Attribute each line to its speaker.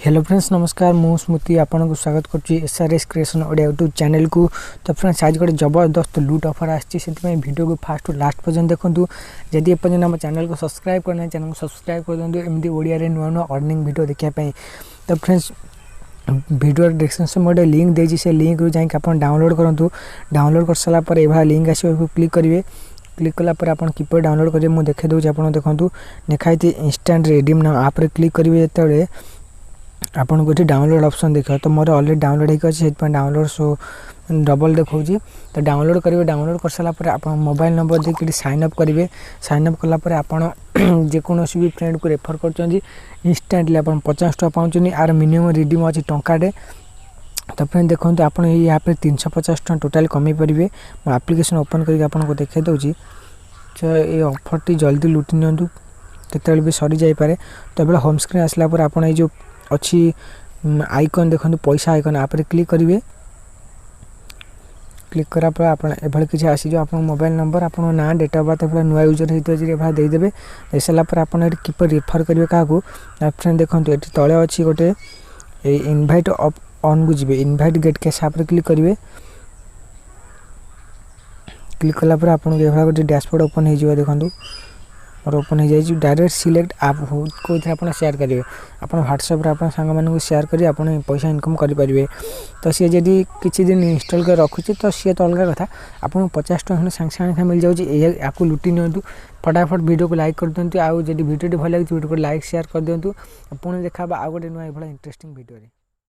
Speaker 1: Hello friends नमस्कार मु स्मृति आपन को स्वागत करछि SRS creation Odia YouTube channel को। तो फ्रेंड्स आज गोटे जबरदस्त लूट ऑफर आछि से वीडियो को फास्ट टू लास्ट पर्यंत देखंतु। जदि ए पर्यंत हम चैनल को सब्सक्राइब करना चैनल को सब्सक्राइब कर दियंतु एमदी ओडिया रे नुवा नुवा अर्निंग वीडियो देखिया पई। तो फ्रेंड्स वीडियो डिस्क्रिप्शन में गोटे लिंक देछि से लिंक रु जाई अपन डाउनलोड करंतु। डाउनलोड कर सला पर एभा लिंक आसी क्लिक करिवे। क्लिक कला पर अपन किपर डाउनलोड करिवे मु देखे दउ अपन देखंतु नेखाइति इंस्टेंट रिडीम नाम ऐप रे क्लिक करिवे। जेतेबेले आपन को डाउनलोड ऑप्शन देखा तो मोर ऑलरेडी डाउनलोड होकर से डाउनलोड सो डबल देखौजी। तो डाउनलोड करिवे। डाउनलोड कर सला पर आपन मोबाइल नंबर देके साइन अप करिवे। साइन अप कला पर आपन जे कोनोसी भी फ्रेंड को रेफर करचंजी इंस्टेंटली आपन 50 टका पाउचनी आर मिनिमम रिडीम अछि टंकाडे। तो फ्रेंड देखंतु आपन ई ऐप रे 350 टका टोटल कमी परिवे। मो एप्लीकेशन ओपन करके आपन को देखे दउची। तो ए ऑफर टी जल्दी लूटी नियंतु केतेल भी सरी जाई पारे। तो बेला होम स्क्रीन आसला पर आपन ए जो अच्छी आइकन देखो पैसा आइकन आप क्लिक करेंगे। क्लिक करा पर आप किसी आसी जो आप मोबाइल नंबर आप ना डेट ऑफ बर्थ नुआ यूजर होते देदेवे। दे सारापर आप किपर रिफर करेंगे क्या फ्रेंड देखो ये तले अच्छी गोटे इनभाइट ऑन को जी इनभाइट गेट केस आप क्लिक करेंगे। क्लिक कला पर आपको ये गोटे डैशबोर्ड ओपन हो देखो और ओपन हो जाए डायरेक्ट सिलेक्ट आप को आप शेयर करेंगे। आप व्हाट्सएप रे आप सांग मान शेयर करी आप पैसा इनकम करेंगे। तो सी जदि किसी दिन इंस्टॉल कर रखुचे तो सी तो अलग कथा आपको 50 टका सांगे सांगे मिल जाऊँगी। आपको लुटि नियंतु फटाफट वीडियो को लाइक कर दिंतु। आउ जदि वीडियो भल लगे वीडियो को लाइक शेयर कर दिंतु। पुणी देखा आउ गोटे नुआ इंटरेस्टिंग वीडियो।